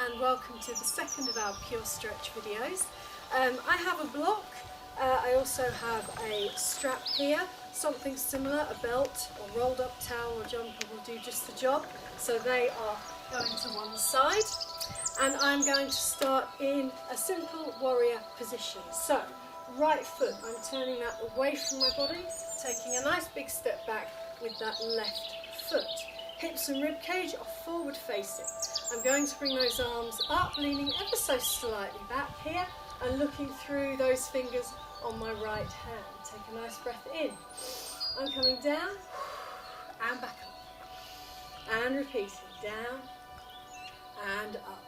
and welcome to the second of our Pure Stretch videos. I have a block, I also have a strap here, something similar, a belt or rolled up towel or jumper will do just the job. So they are going to one side and I'm going to start in a simple warrior position. So right foot, I'm turning that away from my body, taking a nice big step back with that left foot. Hips and rib cage are forward facing. I'm going to bring those arms up, leaning ever so slightly back here and looking through those fingers on my right hand. Take a nice breath in. I'm coming down and back up. And repeating, down and up.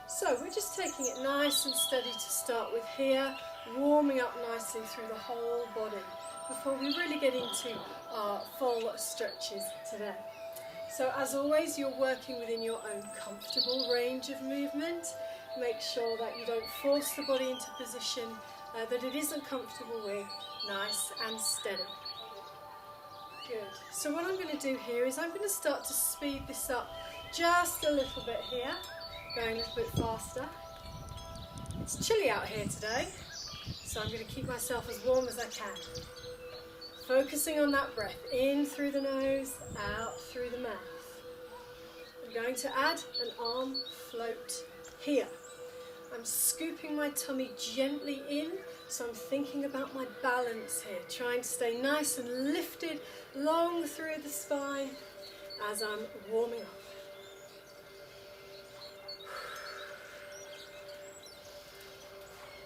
So we're just taking it nice and steady to start with here, warming up nicely through the whole body before we really get into our full stretches today. So as always, you're working within your own comfortable range of movement. Make sure that you don't force the body into a position that it isn't comfortable with. Nice and steady. Good. So what I'm going to do here is I'm going to start to speed this up just a little bit here, going a little bit faster. It's chilly out here today, so I'm going to keep myself as warm as I can. Focusing on that breath, in through the nose, out through the mouth. I'm going to add an arm float here. I'm scooping my tummy gently in, so I'm thinking about my balance here, trying to stay nice and lifted long through the spine as I'm warming up.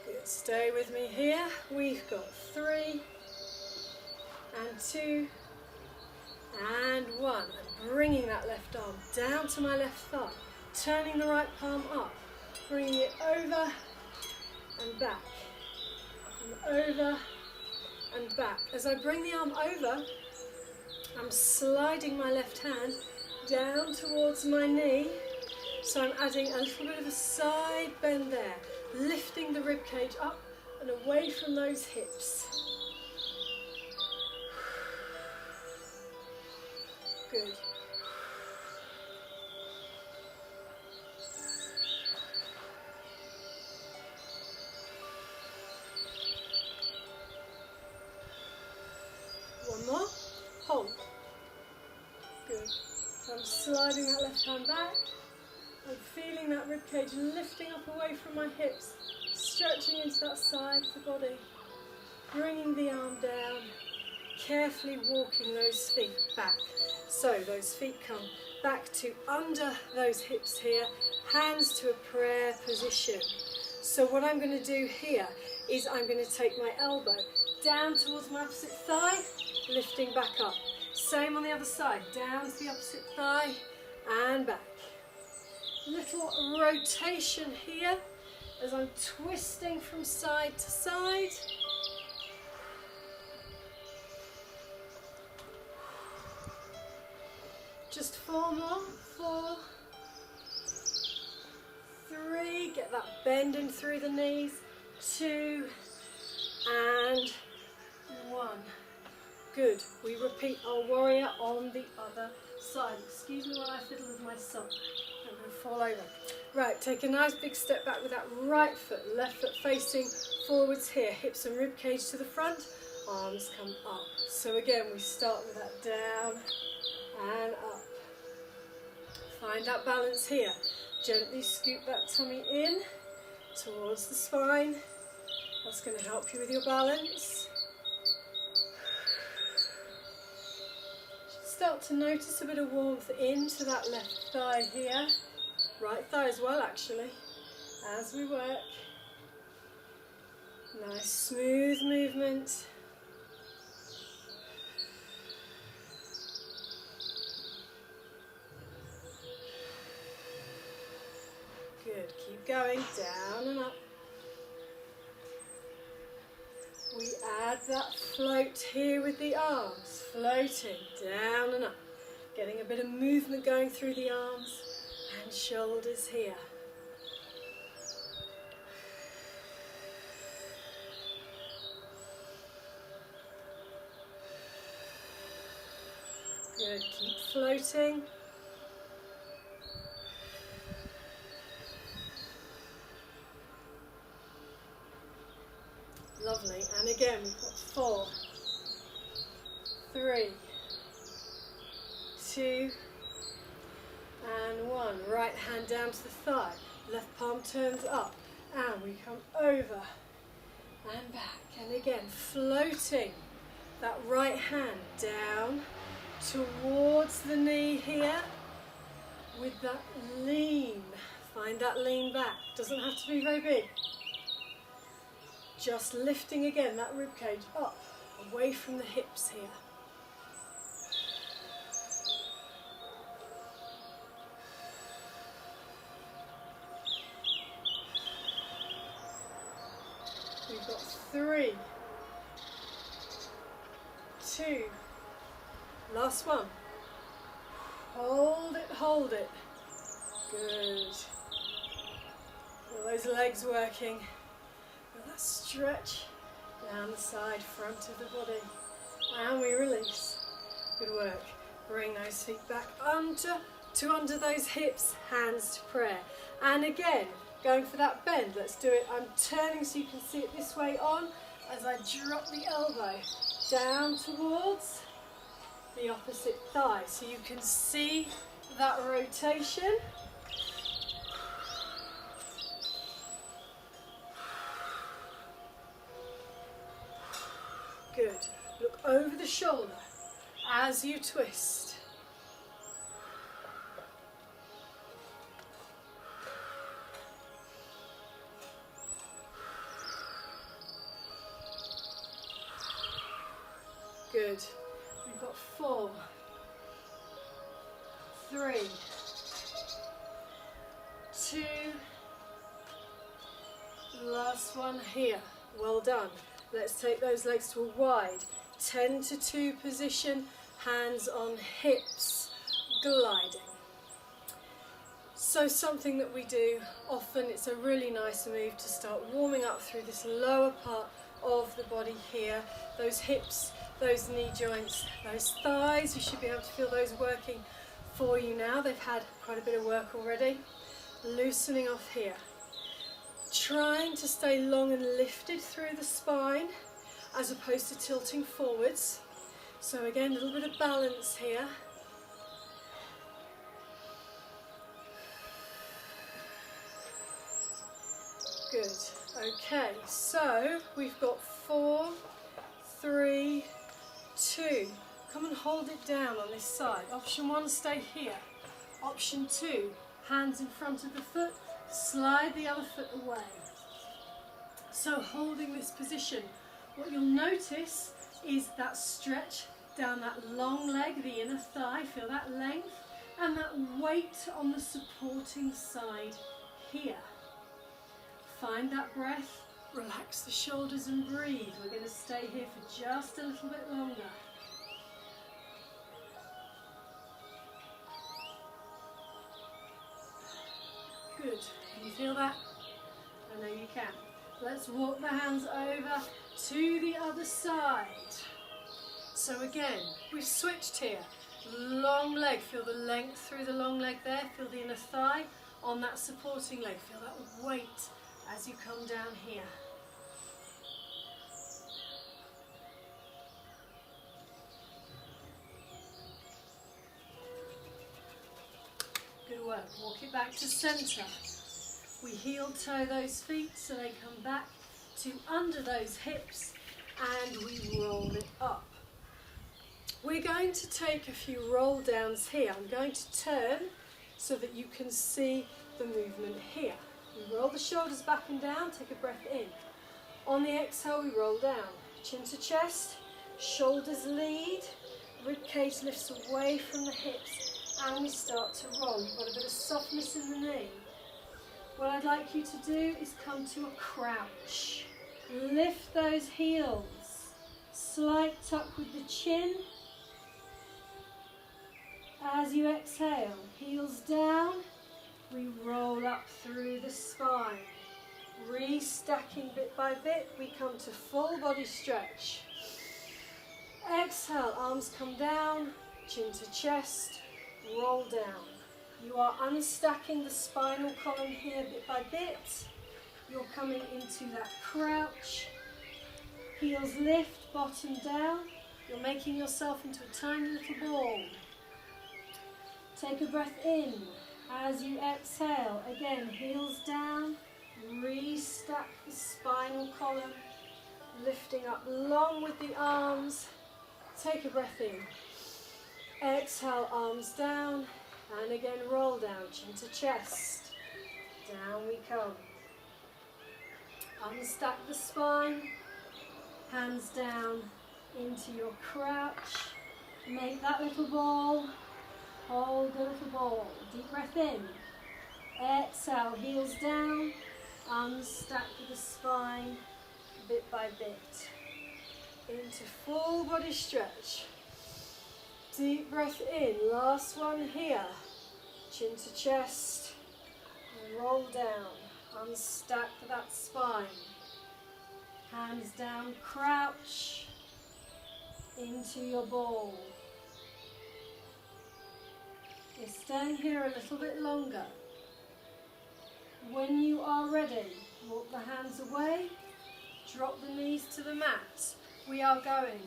Good, stay with me here. We've got 3, and 2, and 1. I'm bringing that left arm down to my left thigh, turning the right palm up, bringing it over and back, and over and back. As I bring the arm over, I'm sliding my left hand down towards my knee, so I'm adding a little bit of a side bend there, lifting the rib cage up and away from those hips. Good. One more. Hold. Good. I'm sliding that left hand back. I'm feeling that rib cage lifting up away from my hips, stretching into that side of the body, bringing the arm down, carefully walking those feet back. So those feet come back to under those hips here, hands to a prayer position. So what I'm going to do here is I'm going to take my elbow down towards my opposite thigh, lifting back up. Same on the other side, down to the opposite thigh and back. Little rotation here as I'm twisting from side to side. Just 4 more, 4, 3, get that bend in through the knees, 2, and 1. Good, we repeat our warrior on the other side. Excuse me while I fiddle with my sock, I'm going to fall over. Right, take a nice big step back with that right foot, left foot facing forwards here, hips and rib cage to the front, arms come up. So again, we start with that down and up. Find that balance here. Gently scoop that tummy in towards the spine. That's going to help you with your balance. Start to notice a bit of warmth into that left thigh here. Right thigh as well, actually, as we work. Nice smooth movement. Good, keep going, down and up. We add that float here with the arms, floating down and up. Getting a bit of movement going through the arms and shoulders here. Good, keep floating. again, we've got 4, 3, 2, and 1. Right hand down to the thigh, left palm turns up, and we come over and back. And again, floating that right hand down towards the knee here with that lean. Find that lean back. Doesn't have to be very big. Just lifting again that rib cage up, away from the hips here. We've got 3, 2, last one. Hold it, hold it. Good. Feel those legs working. Feel that stretch down the side, front of the body. And we release. Good work. Bring those feet back under those hips, hands to prayer. And again, going for that bend. Let's do it. I'm turning so you can see it this way on as I drop the elbow down towards the opposite thigh. So you can see that rotation. Good. Look over the shoulder as you twist. Good. We've got 4, 3, 2, last one here. Well done. Let's take those legs to a wide 10 to 2 position, hands on hips, gliding. So something that we do often, it's a really nice move to start warming up through this lower part of the body here, those hips, those knee joints, those thighs. You should be able to feel those working for you now. They've had quite a bit of work already. Loosening off here. Trying to stay long and lifted through the spine as opposed to tilting forwards. So again, a little bit of balance here. Good. Okay, so we've got 4, 3, 2. Come and hold it down on this side. Option 1, stay here. Option 2, hands in front of the foot, slide the other foot away. So holding this position, what you'll notice is that stretch down that long leg, the inner thigh, feel that length, and that weight on the supporting side here. Find that breath, relax the shoulders and breathe. We're going to stay here for just a little bit longer. Good. Can you feel that? I know you can. Let's walk the hands over to the other side. So again, we've switched here. Long leg, feel the length through the long leg there. Feel the inner thigh on that supporting leg. Feel that weight as you come down here. Good work. Walk it back to centre. We heel toe those feet so they come back to under those hips and we roll it up. We're going to take a few roll downs here. I'm going to turn so that you can see the movement here. We roll the shoulders back and down, take a breath in. On the exhale, we roll down. Chin to chest, shoulders lead, rib cage lifts away from the hips, and we start to roll. You've got a bit of softness in the knee. What I'd like you to do is come to a crouch. Lift those heels. Slight tuck with the chin. As you exhale, heels down, we roll up through the spine. Restacking bit by bit, we come to full body stretch. Exhale, arms come down, chin to chest, roll down. You are unstacking the spinal column here bit by bit. You're coming into that crouch. Heels lift, bottom down. You're making yourself into a tiny little ball. Take a breath in. As you exhale, again, heels down. Restack the spinal column. Lifting up long with the arms. Take a breath in. Exhale, arms down. And again, roll down, chin to chest. Down we come. Unstack the spine. Hands down into your crouch. Make that little ball. Hold the little ball. Deep breath in. Exhale, heels down. Unstack the spine bit by bit. Into full body stretch. Deep breath in. Last one here. Chin to chest. Roll down. Unstack that spine. Hands down, crouch into your ball. You're staying here a little bit longer. When you are ready, walk the hands away, drop the knees to the mat. We are going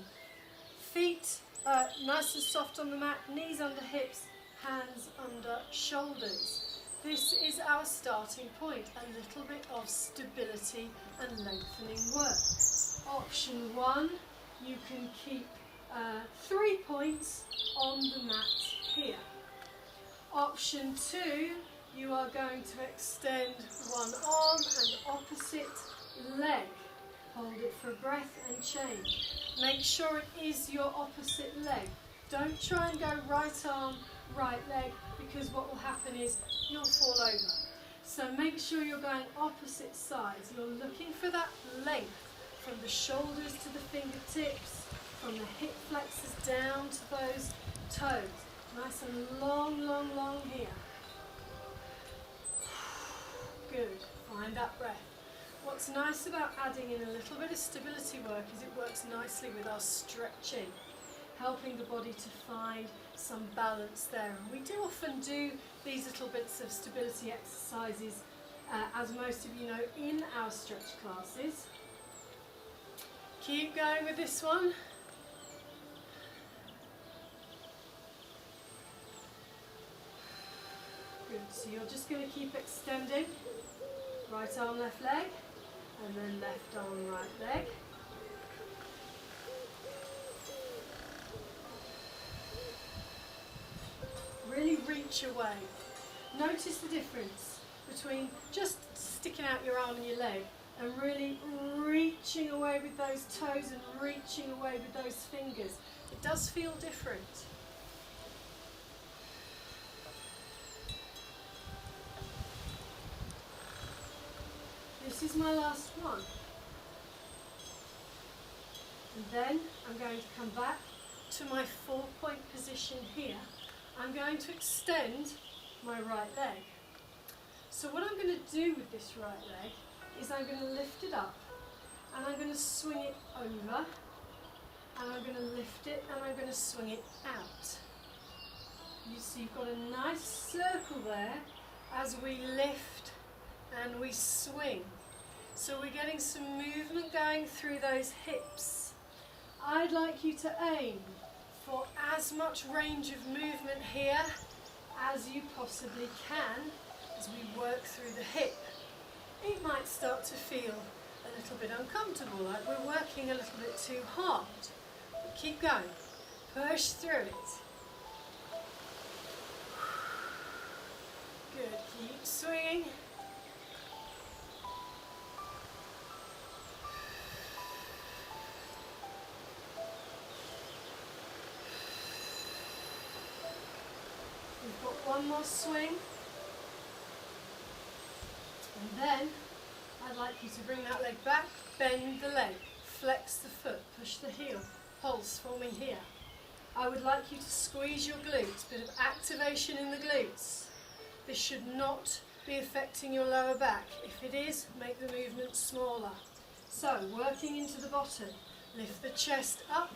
feet nice and soft on the mat, knees under hips, hands under shoulders. This is our starting point, a little bit of stability and lengthening work. Option 1, you can keep 3 points on the mat here. Option 2, you are going to extend one arm and opposite leg. Hold it for a breath and change. Make sure it is your opposite leg. Don't try and go right arm, right leg, because what will happen is you'll fall over. So make sure you're going opposite sides. You're looking for that length from the shoulders to the fingertips, from the hip flexors down to those toes. Nice and long, long, long here. Good. Find that breath. What's nice about adding in a little bit of stability work is it works nicely with our stretching, helping the body to find some balance there. And we do often do these little bits of stability exercises, as most of you know, in our stretch classes. Keep going with this one. Good, so you're just going to keep extending. Right arm, left leg, and then left arm, right leg. Really reach away. Notice the difference between just sticking out your arm and your leg and really reaching away with those toes and reaching away with those fingers. It does feel different. This is my last one. And then I'm going to come back to my 4-point position here. I'm going to extend my right leg. So what I'm going to do with this right leg is I'm going to lift it up and I'm going to swing it over and I'm going to lift it and I'm going to swing it out. You see you've got a nice circle there as we lift and we swing. So we're getting some movement going through those hips. I'd like you to aim for as much range of movement here as you possibly can as we work through the hip. It might start to feel a little bit uncomfortable, like we're working a little bit too hard. But keep going. Push through it. Good. Keep swinging. We've got one more swing. And then I'd like you to bring that leg back, bend the leg, flex the foot, push the heel, pulse forming here. I would like you to squeeze your glutes, bit of activation in the glutes. This should not be affecting your lower back. If it is, make the movement smaller. So, working into the bottom, lift the chest up,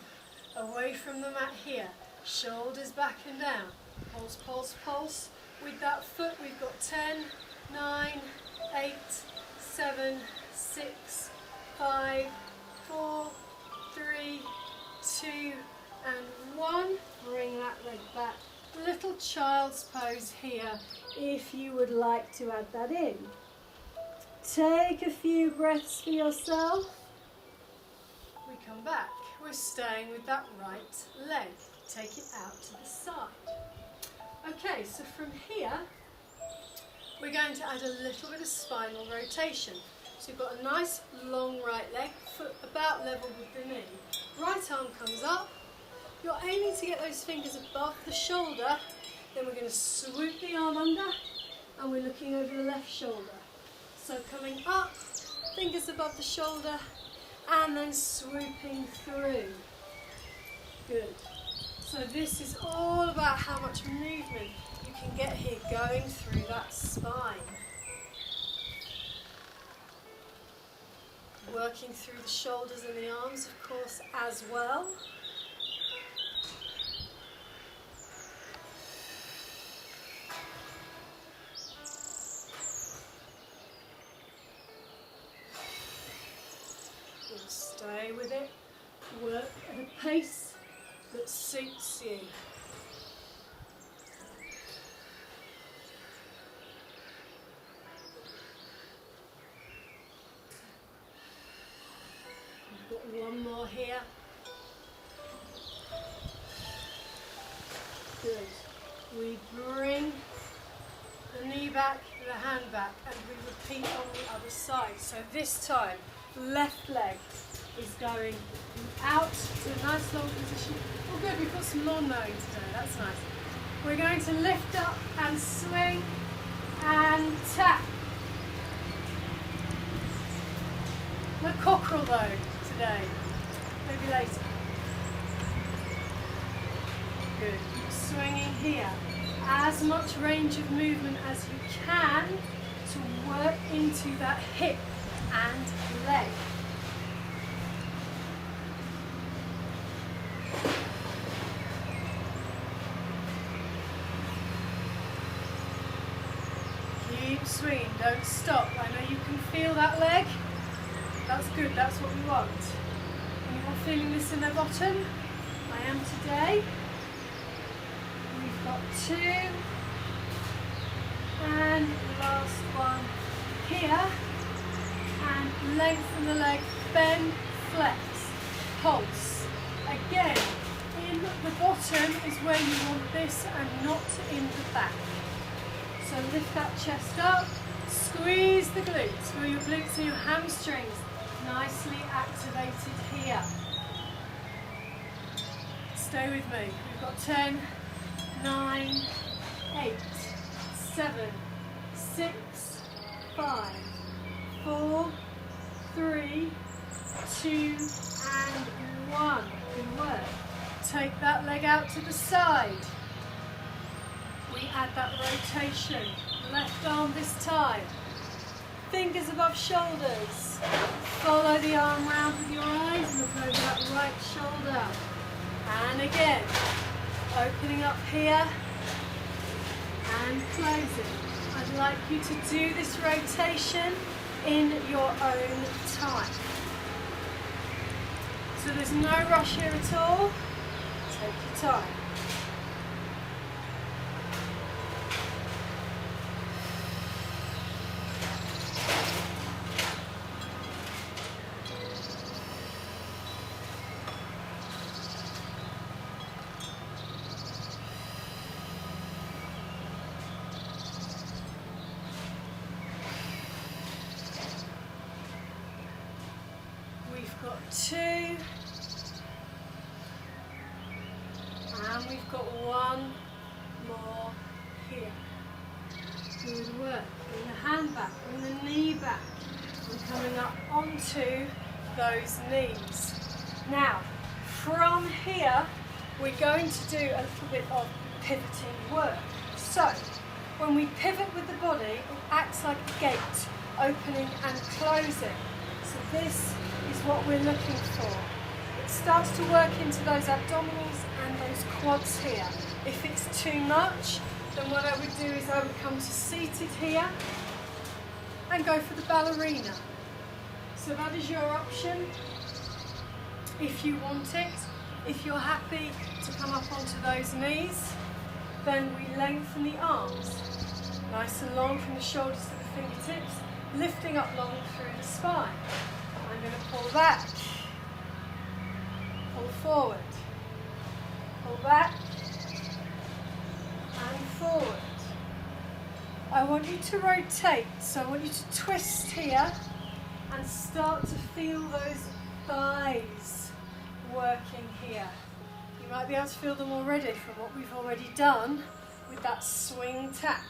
away from the mat here, shoulders back and down. Pulse, pulse, pulse. With that foot, we've got 10, 9, 8, 7, 6, 5, 4, 3, 2, and 1. Bring that leg back. Little child's pose here if you would like to add that in. Take a few breaths for yourself. We come back. We're staying with that right leg. Take it out to the side. Okay, so from here, we're going to add a little bit of spinal rotation. So you've got a nice long right leg, foot about level with the knee. Right arm comes up. You're aiming to get those fingers above the shoulder. Then we're going to swoop the arm under and we're looking over the left shoulder. So coming up, fingers above the shoulder and then swooping through. Good. So this is all about how much movement you can get here going through that spine. Working through the shoulders and the arms, of course, as well. We'll stay with it. Work at a pace that suits you. One more here. Good. We bring the knee back, the hand back, and we repeat on the other side. So this time, left leg is going out to a nice long position. Oh good, we've got some lawn mowing today, that's nice. We're going to lift up and swing and tap. No cockerel though today, maybe later. Good, keep swinging here. As much range of movement as you can to work into that hip and leg. Keep swinging, don't stop. I know you can feel that leg. That's good, that's what we want. Anyone feeling this in their bottom? I am today. We've got 2. And last one here. And lengthen the leg, bend, flex, pulse. Again, in the bottom is where you want this and not in the back. So lift that chest up, squeeze the glutes, feel your glutes and your hamstrings nicely activated here. Stay with me. We've got 10, 9, 8, 7, 6, 5, 4, 3, 2, and 1. Good work. Take that leg out to the side. We add that rotation. Left arm this time. Fingers above shoulders. Follow the arm round with your eyes. Look over that right shoulder. And again, opening up here and closing. I'd like you to do this rotation in your own time. So there's no rush here at all. Take your time. We've got 2, and we've got 1 more here. Good work. Bring the hand back, bring the knee back. We're coming up onto those knees. Now, from here, we're going to do a little bit of pivoting work. So, when we pivot with the body, it acts like a gate, opening and closing. So this is what we're looking for. It starts to work into those abdominals and those quads here. If it's too much, then what I would do is I would come to seated here and go for the ballerina. So that is your option. if you want it. If you're happy to come up onto those knees, then we lengthen the arms. Nice and long from the shoulders to the fingertips, lifting up long through the spine. I'm going to pull back, pull forward, pull back, and forward. I want you to rotate, so I want you to twist here and start to feel those thighs working here. You might be able to feel them already from what we've already done with that swing tap.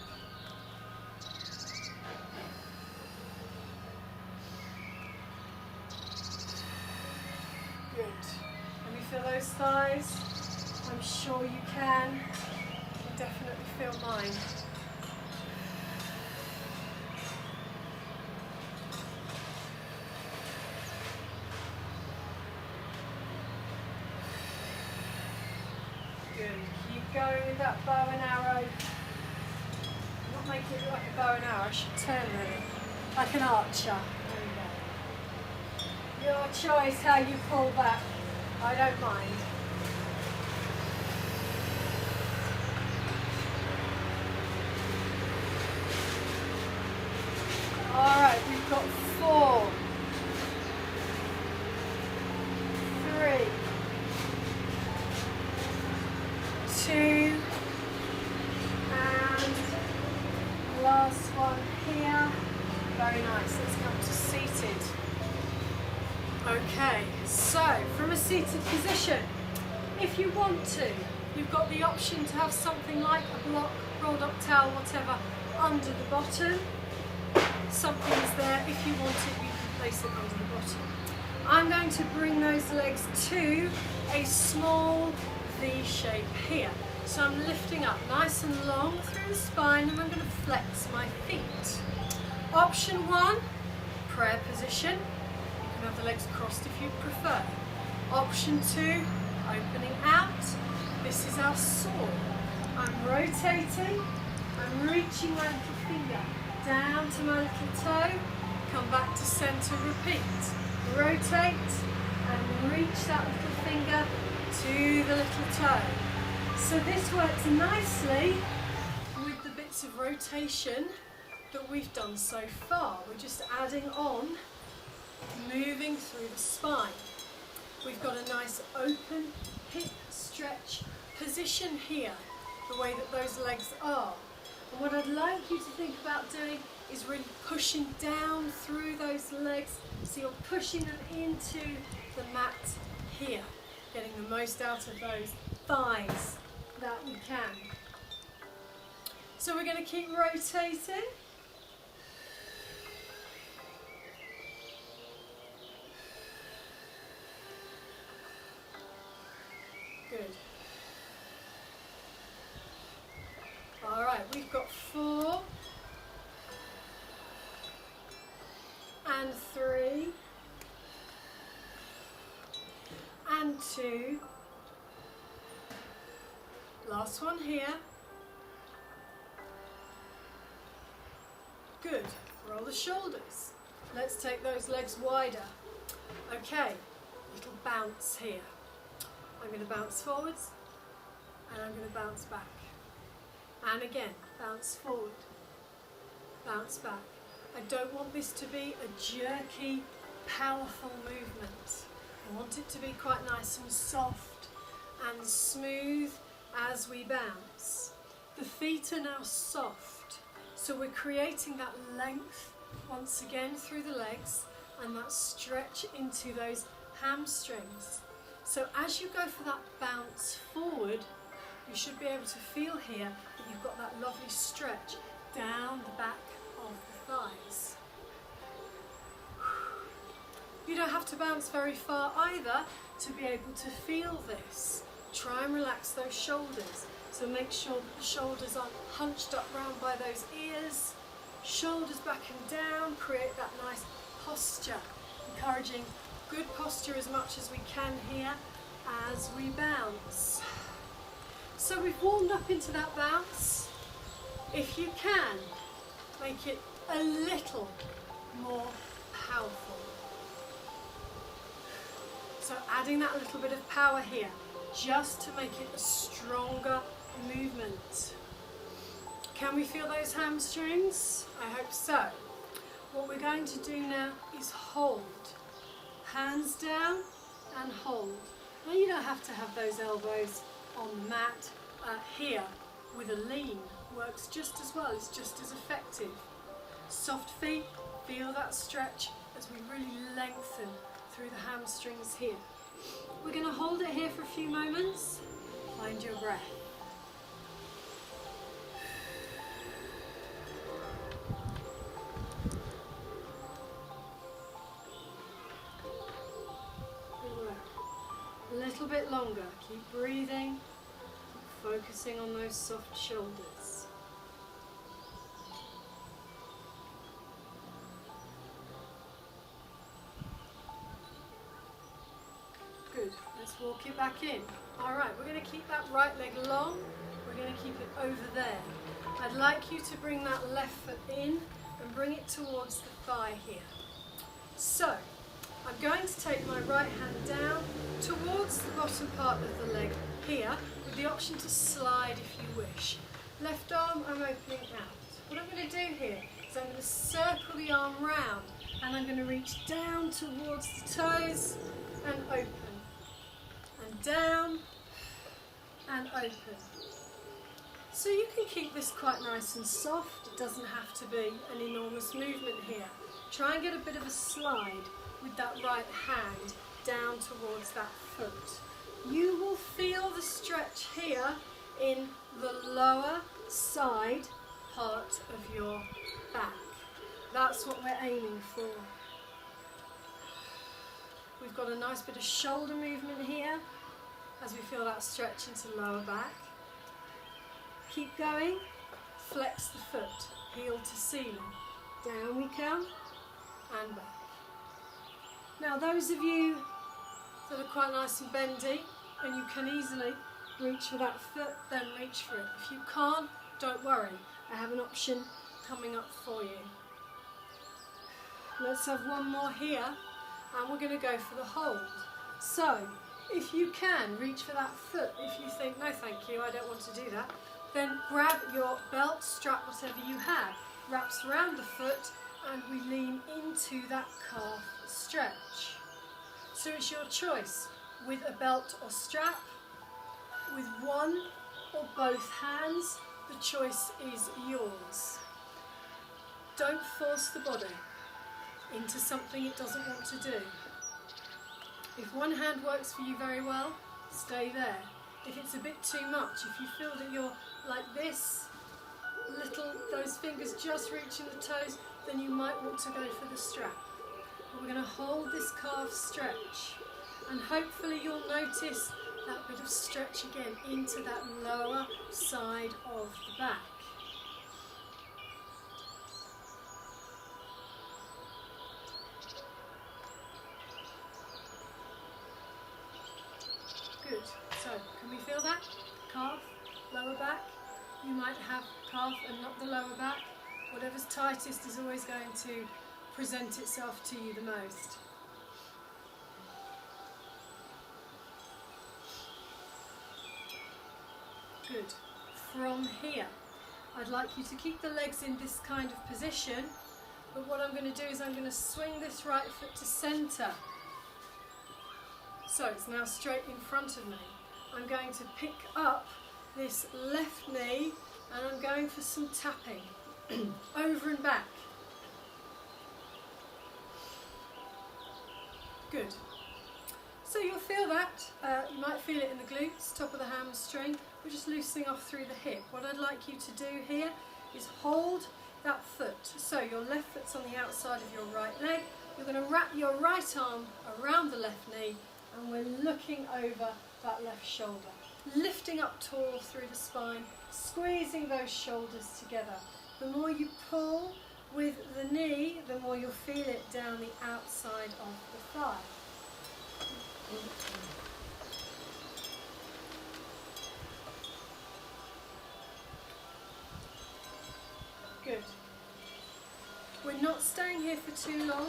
Good. Can you feel those thighs? I'm sure you can. You can definitely feel mine. Good. Keep going with that bow and arrow. Not make it look like a bow and arrow. I should turn really. Like an archer. There we go. Your choice how you pull back. I don't mind. Alright, we've got 4, 3, 2, and last one here. Very nice. Let's come to seated. Okay, so from a seated position, if you want to, you've got the option to have something like a block, rolled up towel, whatever, under the bottom. Something's there. If you want it, you can place it under the bottom. I'm going to bring those legs to a small V shape here. So I'm lifting up nice and long through the spine, and I'm going to flex my feet. Option 1, prayer position. You can have the legs crossed if you prefer. Option 2, opening out. This is our sword. I'm rotating. I'm reaching my little finger down to my little toe. Come back to center, repeat. Rotate and reach that little finger to the little toe. So this works nicely with the bits of rotation that we've done so far. We're just adding on, moving through the spine. We've got a nice open hip stretch position here, the way that those legs are. And what I'd like you to think about doing is really pushing down through those legs, so you're pushing them into the mat here, getting the most out of those thighs that you can. So we're going to keep rotating. Good. Alright, we've got 4 and 3 and 2. Last one here. Good. Roll the shoulders. Let's take those legs wider. Okay, little bounce here. I'm going to bounce forwards and I'm going to bounce back. And again, bounce forward, bounce back. I don't want this to be a jerky, powerful movement. I want it to be quite nice and soft and smooth as we bounce. The feet are now soft, so we're creating that length once again through the legs and that stretch into those hamstrings. So as you go for that bounce forward, you should be able to feel here that you've got that lovely stretch down the back of the thighs. You don't have to bounce very far either to be able to feel this. Try and relax those shoulders. So make sure that the shoulders aren't hunched up round by those ears. Shoulders back and down, create that nice posture. Encouraging good posture as much as we can here as we bounce. So we've warmed up into that bounce. If you can, make it a little more powerful. So adding that little bit of power here, just to make it a stronger movement. Can we feel those hamstrings? I hope so. What we're going to do now is hold. Hands down and hold. Now you don't have to have those elbows on the mat. Here, with a lean, works just as well, it's just as effective. Soft feet, feel that stretch as we really lengthen through the hamstrings here. We're going to hold it here for a few moments. Find your breath. A little bit longer. Keep breathing, keep focusing on those soft shoulders. Good. Let's walk it back in. All right, we're going to keep that right leg long. We're going to keep it over there. I'd like you to bring that left foot in and bring it towards the thigh here. So, I'm going to take my right hand down towards the bottom part of the leg here, with the option to slide if you wish. Left arm, I'm opening out. What I'm going to do here is I'm going to circle the arm round, and I'm going to reach down towards the toes and open. And down and open. So you can keep this quite nice and soft. It doesn't have to be an enormous movement here. Try and get a bit of a slide with that right hand down towards that foot. You will feel the stretch here in the lower side part of your back. That's what we're aiming for. We've got a nice bit of shoulder movement here as we feel that stretch into the lower back. Keep going, flex the foot, heel to ceiling. Down we come and back. Now those of you that are quite nice and bendy and you can easily reach for that foot, then reach for it. If you can't, don't worry. I have an option coming up for you. Let's have one more here, and we're going to go for the hold. So, if you can, reach for that foot. If you think, no thank you, I don't want to do that, then grab your belt, strap, whatever you have, wraps around the foot, and we lean into that calf stretch. So it's your choice, with a belt or strap, with one or both hands, the choice is yours. Don't force the body into something it doesn't want to do. If one hand works for you very well, stay there. If it's a bit too much, if you feel that you're like this, those fingers just reaching the toes, then you might want to go for the strap. But we're going to hold this calf stretch, and hopefully you'll notice that bit of stretch again into that lower side of the back. Good. So, can we feel that? Calf, lower back. You might have calf and not the lower back. Whatever's tightest is always going to present itself to you the most. Good. From here, I'd like you to keep the legs in this kind of position, but what I'm going to do is I'm going to swing this right foot to centre. So it's now straight in front of me. I'm going to pick up this left knee and I'm going for some tapping over and back. Good. So you'll feel that. You might feel it in the glutes, top of the hamstring. We're just loosening off through the hip. What I'd like you to do here is hold that foot. So your left foot's on the outside of your right leg. You're going to wrap your right arm around the left knee, and we're looking over that left shoulder. Lifting up tall through the spine, squeezing those shoulders together. The more you pull with the knee, the more you'll feel it down the outside of the thigh. Good. We're not staying here for too long.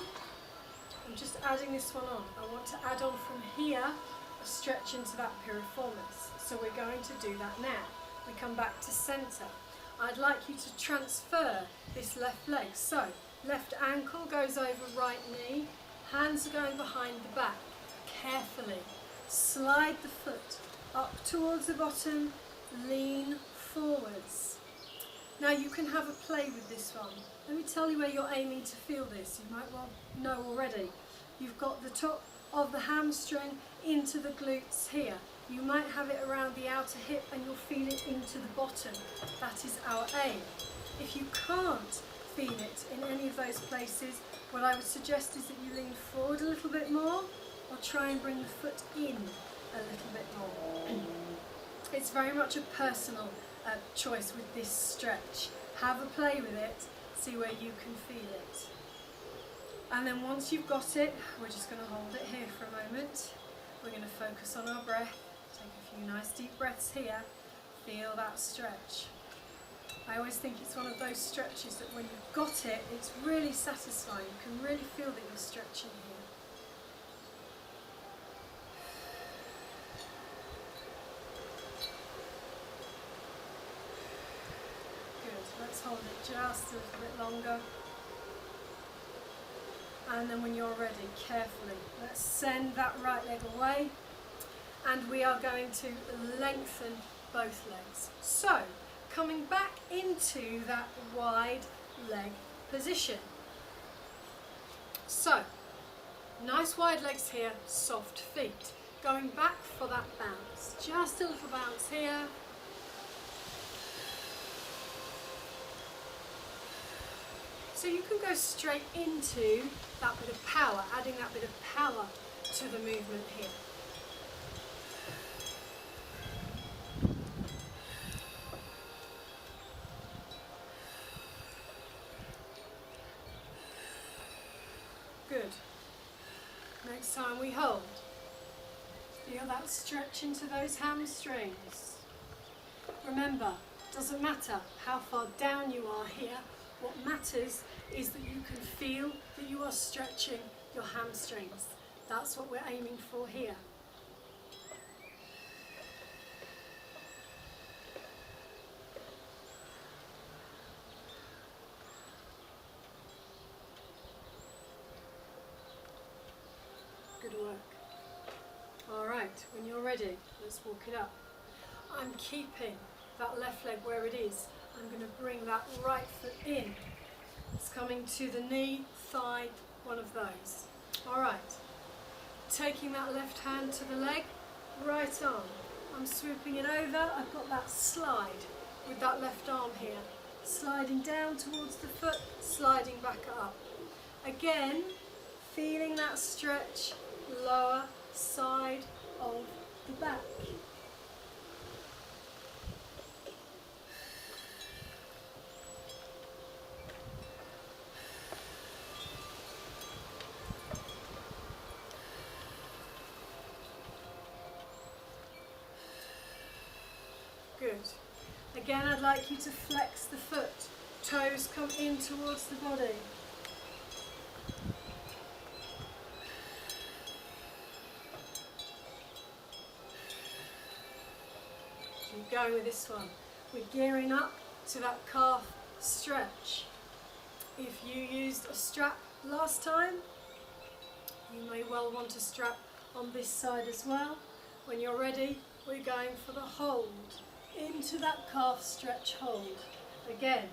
I'm just adding this one on. I want to add on from here a stretch into that piriformis. So we're going to do that now. We come back to centre. I'd like you to transfer this left leg. So left ankle goes over right knee, hands are going behind the back. Carefully slide the foot up towards the bottom, lean forwards. Now you can have a play with this one. Let me tell you where you're aiming to feel this. You might well know already. You've got the top of the hamstring into the glutes here. You might have it around the outer hip and you'll feel it into the bottom. That is our aim. If you can't feel it in any of those places, what I would suggest is that you lean forward a little bit more or try and bring the foot in a little bit more. It's very much a personal choice with this stretch. Have a play with it, see where you can feel it. And then once you've got it, we're just going to hold it here for a moment. We're going to focus on our breath, take a few nice deep breaths here, feel that stretch. I always think it's one of those stretches that when you've got it, it's really satisfying. You can really feel that you're stretching here. Let's hold it just a little bit longer. And then when you're ready, carefully, let's send that right leg away. And we are going to lengthen both legs. So, coming back into that wide leg position. So, nice wide legs here, soft feet. Going back for that bounce. Just a little bounce here. So you can go straight into that bit of power, adding that bit of power to the movement here. Good. Next time we hold. Feel that stretch into those hamstrings. Remember, it doesn't matter how far down you are here. What matters is that you can feel that you are stretching your hamstrings. That's what we're aiming for here. Good work. All right, when you're ready, let's walk it up. I'm keeping that left leg where it is. I'm going to bring that right foot in. It's coming to the knee, thigh, one of those. All right. Taking that left hand to the leg, right arm. I'm swooping it over. I've got that slide with that left arm here. Sliding down towards the foot, sliding back up. Again, feeling that stretch, lower side of the back. Good. Again, I'd like you to flex the foot. Toes come in towards the body. Keep going with this one. We're gearing up to that calf stretch. If you used a strap last time, you may well want a strap on this side as well. When you're ready, we're going for the hold. Into that calf stretch hold. Again,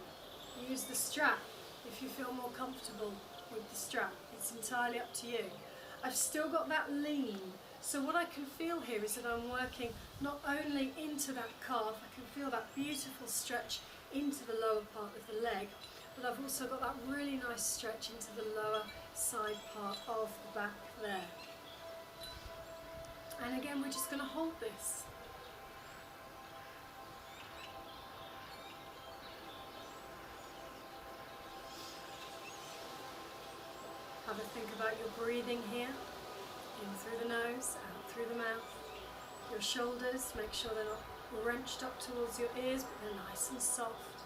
use the strap if you feel more comfortable with the strap. It's entirely up to you. I've still got that lean, so what I can feel here is that I'm working not only into that calf, I can feel that beautiful stretch into the lower part of the leg, but I've also got that really nice stretch into the lower side part of the back there. And again, we're just going to hold this. Have a think about your breathing here. In through the nose, out through the mouth. Your shoulders, make sure they're not wrenched up towards your ears, but they're nice and soft.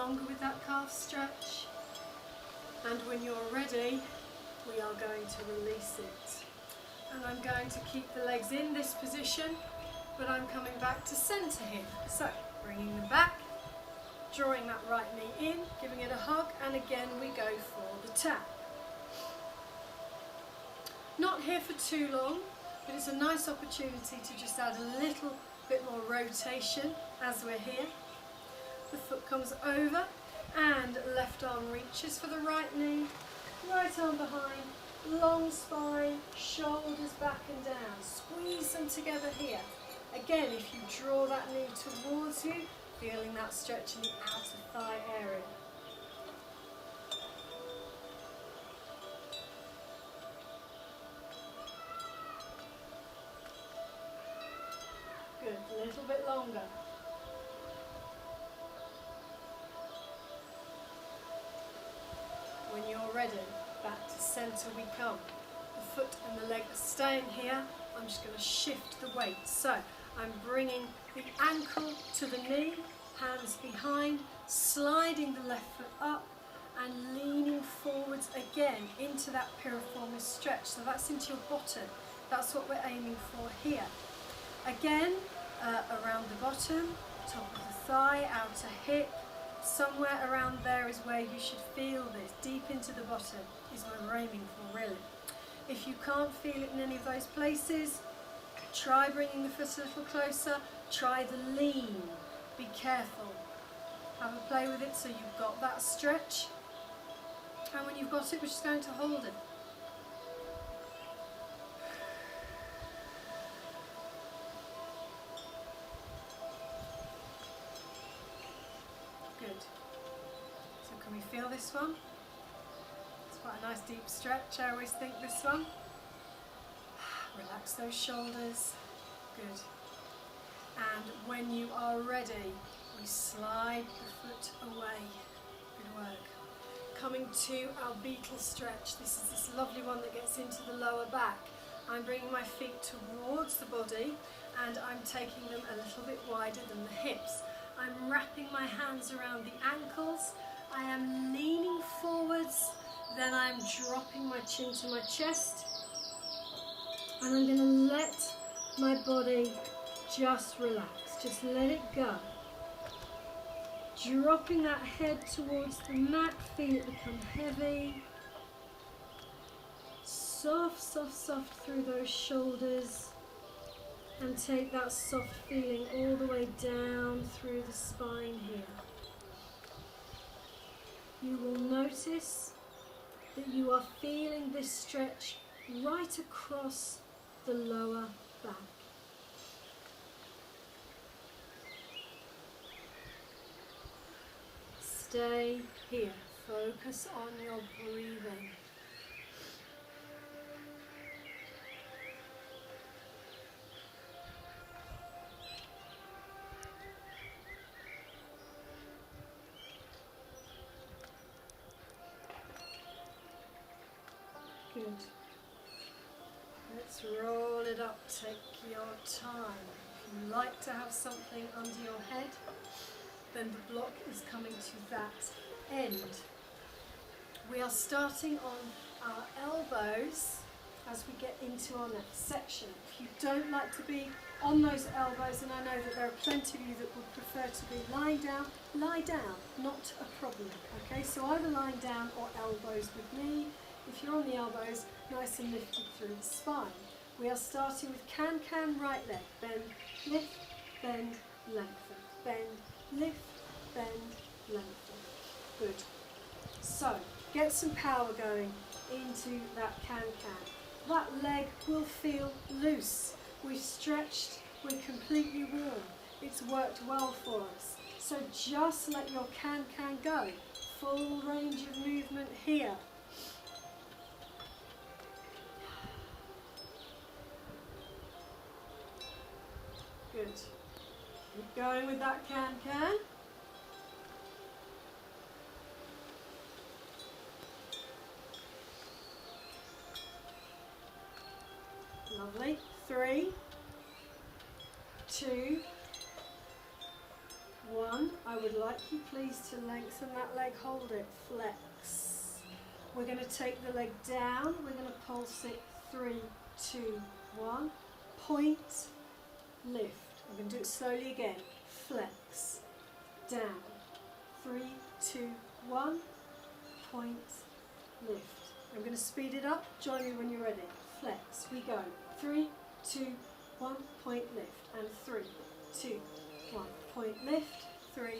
longer with that calf stretch. And when you're ready, we are going to release it. And I'm going to keep the legs in this position, but I'm coming back to centre here. So, bringing them back, drawing that right knee in, giving it a hug, and again we go for the tap. Not here for too long, but it's a nice opportunity to just add a little bit more rotation as we're here. The foot comes over and left arm reaches for the right knee, right arm behind, long spine, shoulders back and down. Squeeze them together here. Again, if you draw that knee towards you, feeling that stretch in the outer thigh area. Good, a little bit longer. When you're ready, back to centre we come. The foot and the leg are staying here. I'm just going to shift the weight. So I'm bringing the ankle to the knee, hands behind, sliding the left foot up and leaning forwards again into that piriformis stretch. So that's into your bottom. That's what we're aiming for here. Again, around the bottom, top of the thigh, outer hip. Somewhere around there is where you should feel this. Deep into the bottom is what we're aiming for, really. If you can't feel it in any of those places, try bringing the foot a little closer. Try the lean. Be careful. Have a play with it so you've got that stretch. And when you've got it, we're just going to hold it. Good. So can we feel this one? It's quite a nice deep stretch. I always think this one. Relax those shoulders. Good. And when you are ready, we slide the foot away. Good work. Coming to our beetle stretch. This is this lovely one that gets into the lower back. I'm bringing my feet towards the body and I'm taking them a little bit wider than the hips. I'm wrapping my hands around the ankles. I am leaning forwards, then I'm dropping my chin to my chest. And I'm going to let my body just relax, just let it go. Dropping that head towards the mat, feel it become heavy. Soft, soft, soft through those shoulders. And take that soft feeling all the way down through the spine here. You will notice that you are feeling this stretch right across the lower back. Stay here. Focus on your breathing. Good. Let's roll it up. Take your time. If you like to have something under your head, then the block is coming to that end. We are starting on our elbows as we get into our next section. If you don't like to be on those elbows, and I know that there are plenty of you that would prefer to be lying down, lie down, not a problem. Okay, so either lying down or elbows with me. If you're on the elbows, nice and lifted through the spine. We are starting with can-can right leg. Bend, lift, bend, lengthen. Bend, lift, bend, lengthen. Good. So, get some power going into that can-can. That leg will feel loose. We've stretched, we're completely warm. It's worked well for us. So just let your can-can go. Full range of movement here. Good. Keep going with that can-can. Lovely. 3, 2, 1. I would like you please to lengthen that leg, hold it, flex. We're going to take the leg down, we're going to pulse it, 3, 2, 1, point, lift. I'm going to do it slowly again, flex, down, 3, 2, 1, point, lift. I'm going to speed it up, join me when you're ready, flex, we go, 3, 2, 1, point, lift, and 3, 2, 1, point, lift, 3,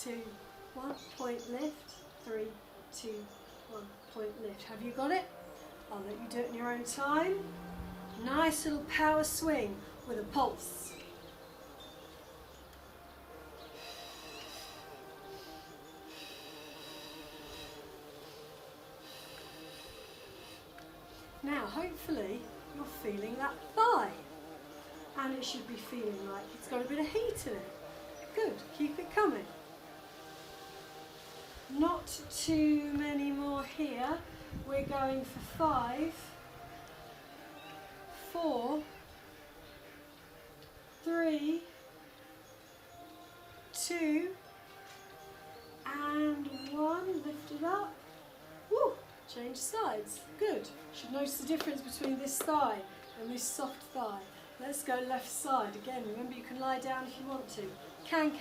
2, 1, point, lift, 3, 2, 1, point, lift. Have you got it? I'll let you do it in your own time. Nice little power swing with a pulse. Now, hopefully, you're feeling that thigh. And it should be feeling like it's got a bit of heat in it. Good, keep it coming. Not too many more here. We're going for 5, 4, 3, 2, and 1. Lift it up. Woo! Change sides. Good. Should notice the difference between this thigh and this soft thigh. Let's go left side. Again, remember you can lie down if you want to. Can.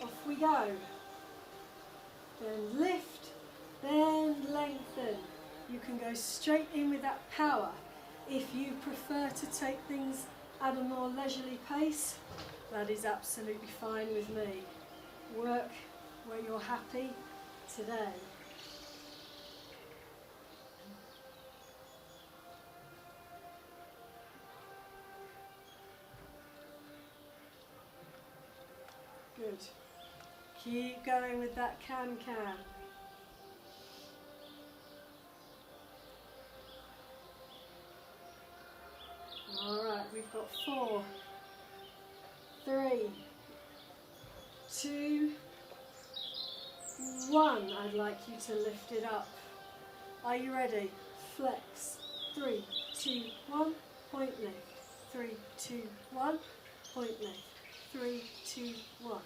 Off we go. Then lift, then lengthen. You can go straight in with that power. If you prefer to take things at a more leisurely pace, that is absolutely fine with me. Work where you're happy today. Good. Keep going with that can. Alright, we've got 4, 3, 2, 1. I'd like you to lift it up. Are you ready? Flex. 3, 2, 1. Point lift. 3, 2, 1. Point lift. 3, 2, 1.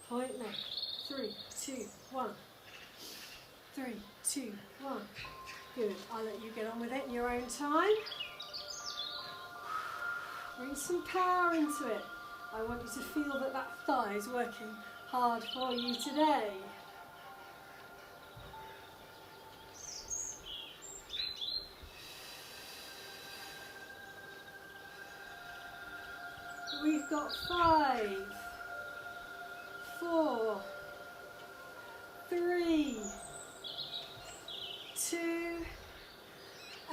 Point left. 3, 2, 1. 3, 2, 1. Good. I'll let you get on with it in your own time. Bring some power into it. I want you to feel that that thigh is working hard for you today. We've got 5, 4, 3, 2,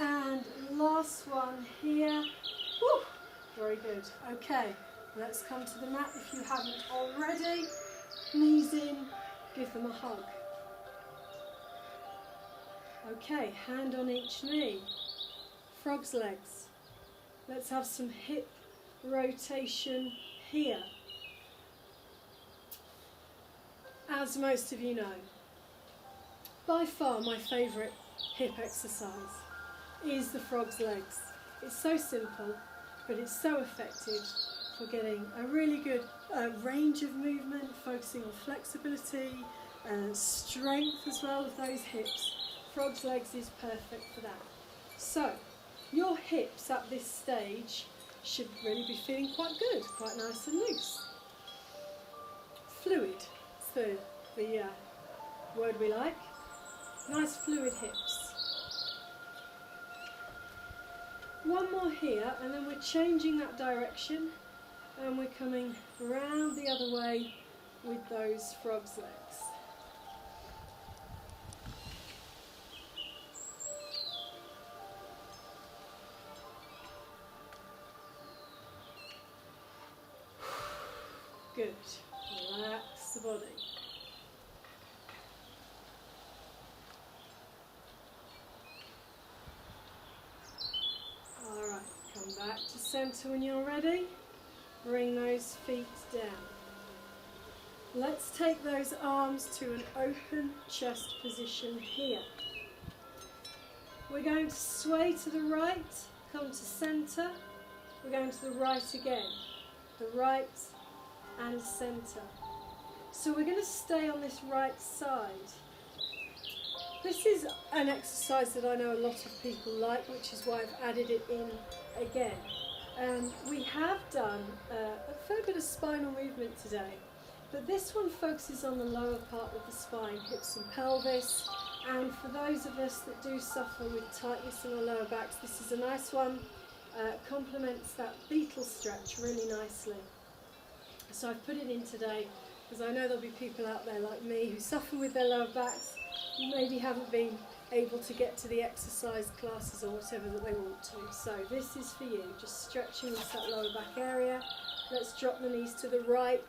and last one here. Woo! Very good. Okay, let's come to the mat if you haven't already. Knees in, give them a hug. Okay, hand on each knee. Frog's legs. Let's have some hip rotation here. As most of you know, by far my favourite hip exercise is the frog's legs. It's so simple, but it's so effective for getting a really good range of movement, focusing on flexibility and strength as well of those hips. Frog's legs is perfect for that. So, your hips at this stage should really be feeling quite good, quite nice and loose. Fluid, it's the word we like. Nice fluid hips. One more here, and then we're changing that direction, and we're coming round the other way with those frog's legs. Good. Relax the body. Alright, come back to centre when you're ready. Bring those feet down. Let's take those arms to an open chest position here. We're going to sway to the right, come to centre. We're going to the right again. The right and centre. So we're going to stay on this right side. This is an exercise that I know a lot of people like, which is why I've added it in again. We have done a fair bit of spinal movement today, but this one focuses on the lower part of the spine, hips and pelvis, and for those of us that do suffer with tightness in our lower backs, this is a nice one. Complements that beetle stretch really nicely. So I've put it in today because I know there'll be people out there like me who suffer with their lower backs, who maybe haven't been able to get to the exercise classes or whatever that they want to. So this is for you, just stretching into that lower back area. Let's drop the knees to the right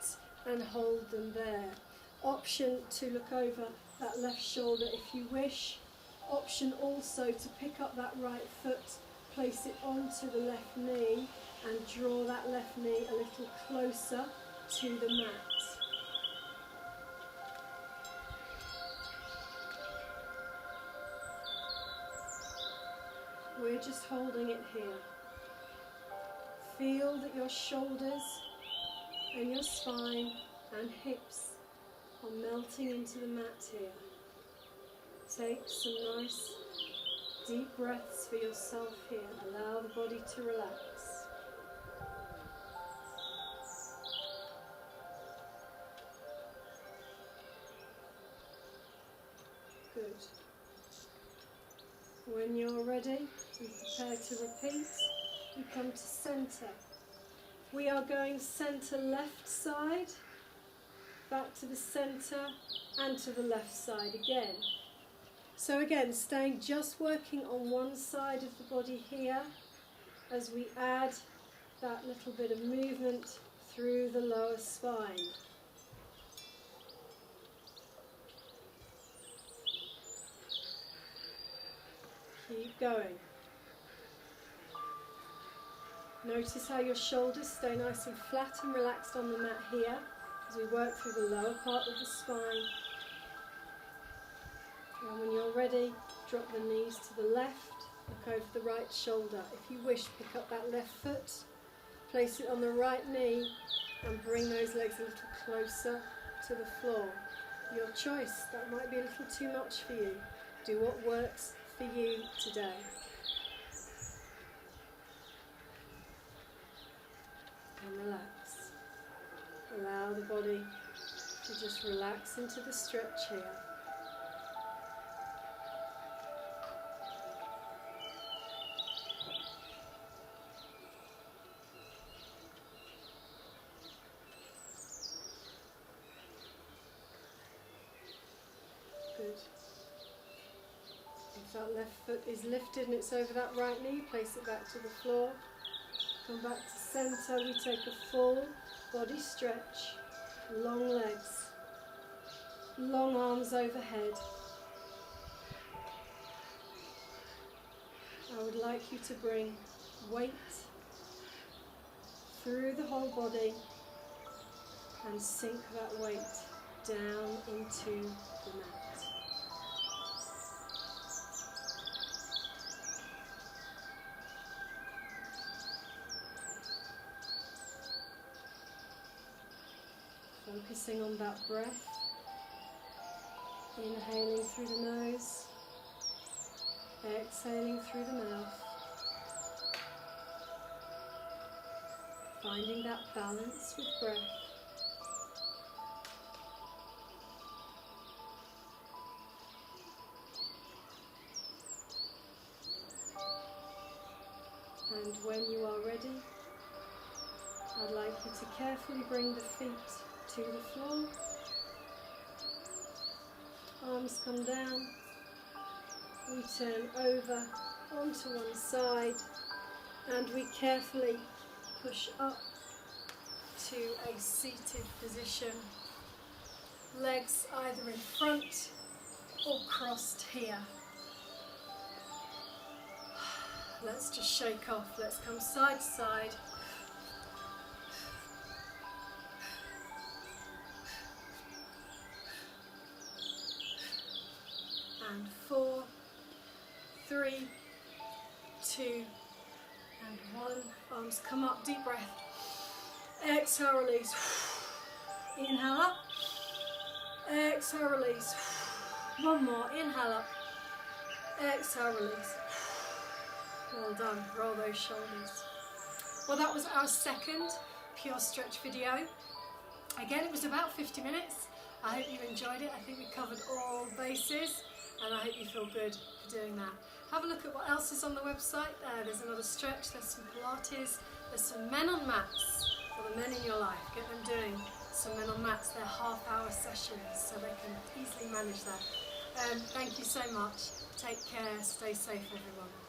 and hold them there. Option to look over that left shoulder if you wish. Option also to pick up that right foot, place it onto the left knee and draw that left knee a little closer to the mat. We're just holding it here. Feel that your shoulders and your spine and hips are melting into the mat here. Take some nice deep breaths for yourself here. Allow the body to relax. Good. When you're ready, you prepare to repeat. You come to centre. We are going centre left side, back to the centre and to the left side again. So again, staying just working on one side of the body here as we add that little bit of movement through the lower spine. Keep going. Notice how your shoulders stay nice and flat and relaxed on the mat here as we work through the lower part of the spine. And when you're ready, drop the knees to the left, look over the right shoulder. If you wish, pick up that left foot, place it on the right knee and bring those legs a little closer to the floor. Your choice, that might be a little too much for you. Do what works for you today. And relax. Allow the body to just relax into the stretch here. Good. If that left foot is lifted and it's over that right knee, place it back to the floor. Come back to centre. We take a full body stretch. Long legs. Long arms overhead. I would like you to bring weight through the whole body and sink that weight down into the mat. Focusing on that breath, inhaling through the nose, exhaling through the mouth, finding that balance with breath. And when you are ready, I'd like you to carefully bring the feet to the floor. Arms come down. We turn over onto one side and we carefully push up to a seated position. Legs either in front or crossed here. Let's just shake off. Let's come side to side. And 4, 3, 2, and 1. Arms come up, deep breath. Exhale, release. Inhale up. Exhale, release. One more, inhale up. Exhale, release. Well done, roll those shoulders. Well, that was our second Pure Stretch video. Again, it was about 50 minutes. I hope you enjoyed it. I think we covered all bases, and I hope you feel good for doing that. Have a look at what else is on the website. There's another stretch, there's some Pilates, there's some men on mats for the men in your life. Get them doing some men on mats. They're half-hour sessions, so they can easily manage that. Thank you so much. Take care, stay safe everyone.